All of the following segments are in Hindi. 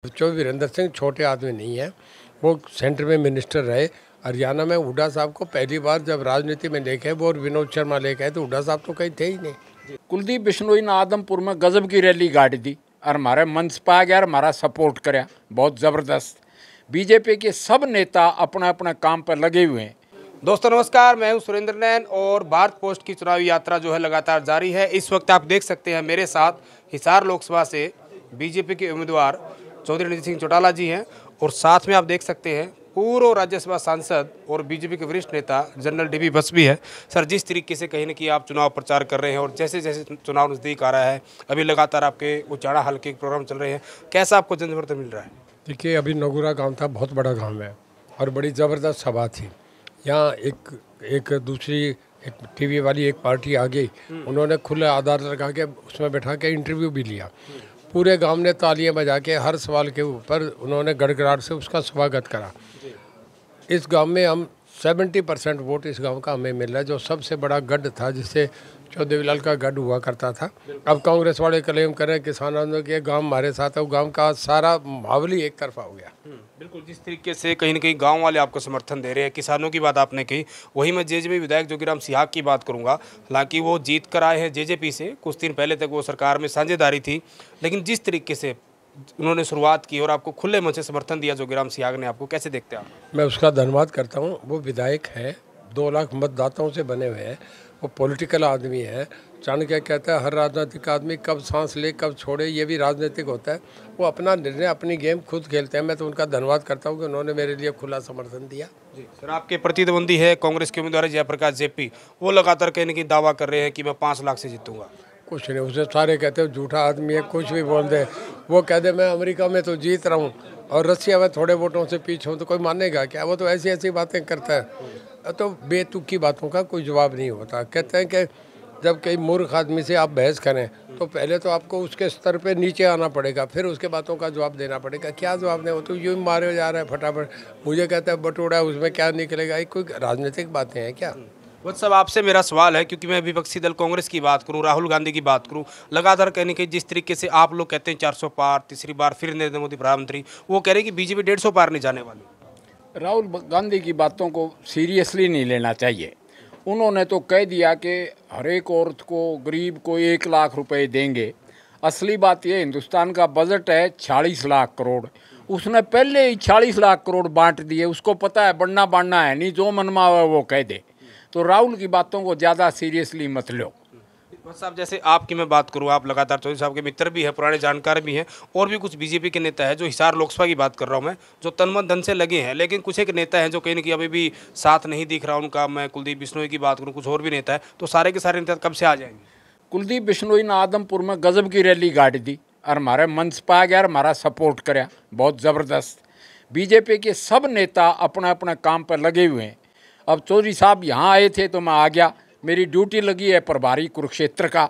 जो वीरेंद्र सिंह छोटे आदमी नहीं है, वो सेंटर में मिनिस्टर रहे। हरियाणा में हुड्डा साहब को पहली बार जब राजनीति में लेके वो और विनोद शर्मा लेके आए तो हुड्डा साहब तो कहीं थे ही नहीं। कुलदीप बिश्नोई ने आदमपुर में गजब की रैली गाड़ी दी और हमारे मंच पर आ गया और हमारा सपोर्ट कराया बहुत ज़बरदस्त। बीजेपी के सब नेता अपने अपने काम पर लगे हुए हैं। दोस्तों नमस्कार, मैं हूं सुरेंद्र नैन और भारत पोस्ट की चुनावी यात्रा जो है लगातार जारी है। इस वक्त आप देख सकते हैं मेरे साथ हिसार लोकसभा से बीजेपी के उम्मीदवार चौधरी रणजीत सिंह चौटाला जी हैं और साथ में आप देख सकते हैं पूर्व राज्यसभा सांसद और बीजेपी के वरिष्ठ नेता जनरल डीबी बस भी है। सर, जिस तरीके से कहीं न कहीं आप चुनाव प्रचार कर रहे हैं और जैसे जैसे चुनाव नज़दीक आ रहा है, अभी लगातार आपके उचाड़ा हल्के प्रोग्राम चल रहे हैं, कैसा आपको जन समर्थन मिल रहा है? देखिए, अभी नगुरा गांव था, बहुत बड़ा गांव है और बड़ी ज़बरदस्त सभा थी। यहाँ एक दूसरी एक टीवी वाली एक पार्टी आ गई, उन्होंने खुले आधार लगा के उसमें बैठा के इंटरव्यू भी लिया। पूरे गांव ने तालियां बजा के हर सवाल के ऊपर उन्होंने गड़गड़ाहट से उसका स्वागत करा। इस गांव में हम 70% वोट इस गांव का हमें मिल रहा है, जो सबसे बड़ा गढ़ था जिससे चौदेवीलाल का गढ़ हुआ करता था। अब कांग्रेस वाले क्लेम कर रहे हैं किसान आंदोलन के गांव हमारे साथ है, वो गांव का सारा माहौल ही एक तरफा हो गया। बिल्कुल, जिस तरीके से कहीं न कहीं गांव वाले आपको समर्थन दे रहे हैं, किसानों की बात आपने कही, वही मैं जेजेपी विधायक जोगीराम सिहाग की बात करूंगा। हालांकि वो जीत कर आए हैं जेजेपी से, कुछ दिन पहले तक वो सरकार में साझेदारी थी, लेकिन जिस तरीके से उन्होंने शुरुआत की और आपको खुले मन से समर्थन दिया जोगीराम सिहाग ने, आपको कैसे देखते हैं आप? मैं उसका धन्यवाद करता हूँ। वो विधायक है, 2 लाख मतदाताओं से बने हुए हैं, वो पॉलिटिकल आदमी है। चाणक्य कहता है हर राजनीतिक आदमी कब सांस ले कब छोड़े, ये भी राजनीतिक होता है। वो अपना निर्णय अपनी गेम खुद खेलते हैं। मैं तो उनका धन्यवाद करता हूँ कि उन्होंने मेरे लिए खुला समर्थन दिया। जी सर, आपके प्रतिद्वंदी है कांग्रेस के उम्मीदवार जयप्रकाश जेपी, वो लगातार कहीं न कहीं दावा कर रहे हैं कि मैं 5 लाख से जीतूंगा। कुछ नहीं, उसे सारे कहते हो झूठा आदमी है, कुछ भी बोल दे। वो कह दे मैं अमेरिका में तो जीत रहा हूँ और रसिया में थोड़े वोटों से पीछे हूँ, तो कोई मानेगा क्या? वो तो ऐसी ऐसी बातें करता है। तो बेतुकी बातों का कोई जवाब नहीं होता। कहते हैं कि जब कई मूर्ख आदमी से आप बहस करें तो पहले तो आपको उसके स्तर पे नीचे आना पड़ेगा, फिर उसके बातों का जवाब देना पड़ेगा। क्या जवाब दें? वो तो यूँ मारे जा रहा है फटाफट। मुझे कहता है बटोड़ा है, उसमें क्या निकलेगा? ये कोई राजनीतिक बातें हैं क्या? वह सब आपसे मेरा सवाल है, क्योंकि मैं विपक्षी दल कांग्रेस की बात करूं, राहुल गांधी की बात करूं, लगातार कहीं न कहीं जिस तरीके से आप लोग कहते हैं 400 पार, तीसरी बार फिर नरेंद्र मोदी प्रधानमंत्री, वो कह रहे हैं कि बीजेपी 150 पार नहीं जाने वाली। राहुल गांधी की बातों को सीरियसली नहीं लेना चाहिए। उन्होंने तो कह दिया कि हर एक औरत को, गरीब को 1 लाख रुपए देंगे। असली बात यह, हिंदुस्तान का बजट है 46 लाख करोड़, उसने पहले ही 46 लाख करोड़ बांट दिए। उसको पता है बढ़ना बांटना है नहीं, जो मनवा हुआ वो कह दे। तो राहुल की बातों को ज़्यादा सीरियसली मत लो। बस साहब, जैसे आपकी मैं बात करूं, आप लगातार चौधरी साहब के मित्र भी हैं, पुराने जानकार भी हैं, और भी कुछ बीजेपी के नेता हैं, जो हिसार लोकसभा की बात कर रहा हूं मैं, जो तन मन धन से लगे हैं, लेकिन कुछ एक नेता हैं जो कहीं न कहीं अभी भी साथ नहीं दिख रहा उनका। मैं कुलदीप बिश्नोई की बात करूँ, कुछ और भी नेता है, तो सारे के सारे नेता कब से आ जाएंगे? कुलदीप बिश्नोई ने आदमपुर में गजब की रैली गाड़ी दी और हमारे मंच पर आ गया और हमारा सपोर्ट कराया बहुत ज़बरदस्त। बीजेपी के सब नेता अपने अपने काम पर लगे हुए हैं। अब चौधरी साहब यहाँ आए थे तो मैं आ गया। मेरी ड्यूटी लगी है प्रभारी कुरुक्षेत्र का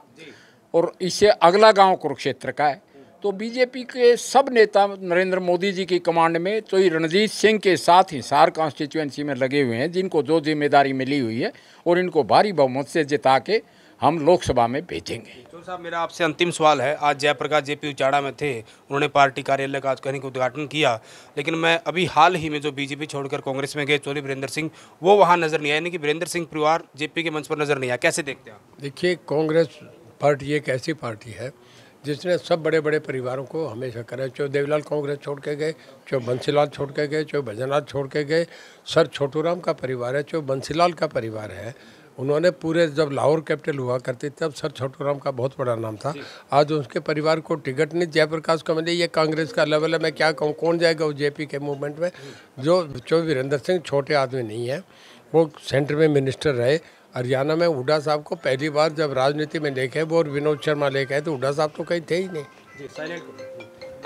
और इससे अगला गांव कुरुक्षेत्र का है। तो बीजेपी के सब नेता नरेंद्र मोदी जी की कमांड में चौधरी रणजीत सिंह के साथ हिसार कॉन्स्टिट्यूएंसी में लगे हुए हैं, जिनको जो जिम्मेदारी मिली हुई है, और इनको भारी बहुमत से जिता के हम लोकसभा में भेजेंगे। तो साहब, मेरा आपसे अंतिम सवाल है। आज जयप्रकाश जेपी उचाड़ा में थे, उन्होंने पार्टी कार्यालय का आज कहीं उद्घाटन किया, लेकिन मैं अभी हाल ही में जो बीजेपी छोड़कर कांग्रेस में गए चौधरी वीरेंद्र सिंह, वो वहाँ नजर नहीं आए, यानी कि वीरेंद्र सिंह परिवार जेपी के मंच पर नजर नहीं आया। कैसे देखते हैं आप? देखिए, कांग्रेस पार्टी एक ऐसी पार्टी है जिसने सब बड़े बड़े परिवारों को हमेशा करा। चाहे देवीलाल कांग्रेस छोड़ के गए, चाहे बंसीलाल छोड़ के गए, चाहे भजनलाल छोड़ के गए, सर छोटूराम का परिवार है, चाहे बंसीलाल का परिवार है। उन्होंने पूरे, जब लाहौर कैपिटल हुआ करती तब सर छोटूराम का बहुत बड़ा नाम था। आज उसके परिवार को टिकट नहीं जयप्रकाश को मिले। ये कांग्रेस का लेवल है। मैं क्या कहूँ, कौन जाएगा वो जेपी के मूवमेंट में? जो वीरेंद्र सिंह छोटे आदमी नहीं है, वो सेंटर में मिनिस्टर रहे। हरियाणा में हुड्डा साहब को पहली बार जब राजनीति में लेके वो और विनोद शर्मा लेके आए तो हुड्डा साहब तो कहीं थे ही नहीं। जी, साइलेंट।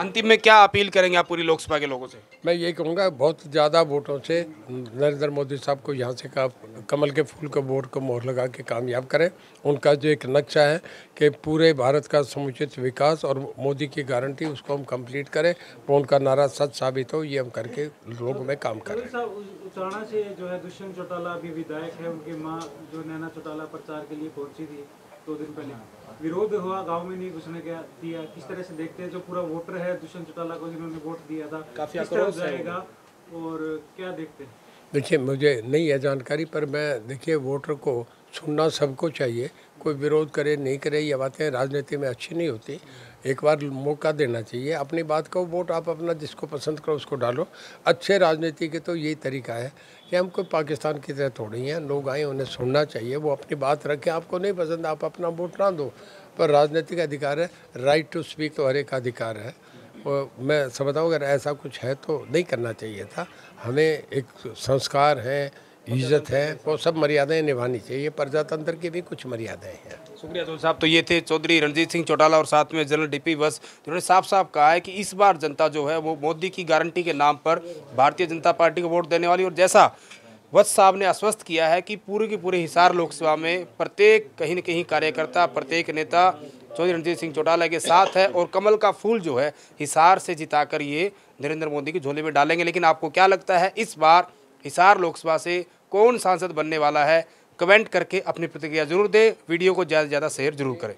अंतिम में क्या अपील करेंगे आप पूरी लोकसभा के लोगों से? मैं यही कहूँगा, बहुत ज़्यादा वोटों से नरेंद्र मोदी साहब को यहाँ से का कमल के फूल को वोट को मोहर लगा के कामयाब करें। उनका जो एक नक्शा है कि पूरे भारत का समुचित विकास और मोदी की गारंटी, उसको हम कंप्लीट करें। वो उनका नारा सच साबित हो, ये हम करके लोगों में काम करें। उचाड़ा से जो है दुष्यंत चौटाला भी विधायक है, उनकी माँ जो नैना चौटाला प्रचार के लिए पहुंची थी, 2 दिन पहले विरोध हुआ, गांव में नहीं घुसने क्या दिया। किस तरह से देखते हैं जो पूरा वोटर है दुष्यंत चौटाला को जिन्होंने वोट दिया था, काफी किस तरह जाएगा और क्या देखते हैं? देखिए, मुझे नहीं है जानकारी, पर मैं देखिए वोटर को सुनना सबको चाहिए। कोई विरोध करे नहीं करे, ये बातें राजनीति में अच्छी नहीं होती। एक बार मौका देना चाहिए अपनी बात को। वोट आप अपना जिसको पसंद करो उसको डालो। अच्छे राजनीति के तो यही तरीका है कि हम कोई पाकिस्तान की तरह थोड़ी हैं। लोग आए, उन्हें सुनना चाहिए, वो अपनी बात रखें। आपको नहीं पसंद, आप अपना वोट ना दो, पर राजनीतिक अधिकार है। राइट टू स्पीक तो हर एक का अधिकार है। और मैं समझता हूँ अगर ऐसा कुछ है तो नहीं करना चाहिए था। हमें एक संस्कार है, इज्जत है, वो सब मर्यादाएं निभानी चाहिए। प्रजातंत्र की भी कुछ मर्यादाएं हैं। शुक्रिया चौधरी साहब। तो ये थे चौधरी रणजीत सिंह चौटाला और साथ में जनरल डीपी वत्स, जिन्होंने साफ साफ कहा है कि इस बार जनता जो है वो मोदी की गारंटी के नाम पर भारतीय जनता पार्टी को वोट देने वाली। और जैसा वत्स साहब ने आश्वस्त किया है कि पूरे की पूरे हिसार लोकसभा में प्रत्येक कहीं न कहीं कार्यकर्ता, प्रत्येक नेता चौधरी रणजीत सिंह चौटाला के साथ है और कमल का फूल जो है हिसार से जिताकर ये नरेंद्र मोदी की झोली में डालेंगे। लेकिन आपको क्या लगता है इस बार हिसार लोकसभा से कौन सांसद बनने वाला है? कमेंट करके अपनी प्रतिक्रिया जरूर दें। वीडियो को ज़्यादा से ज़्यादा शेयर जरूर करें।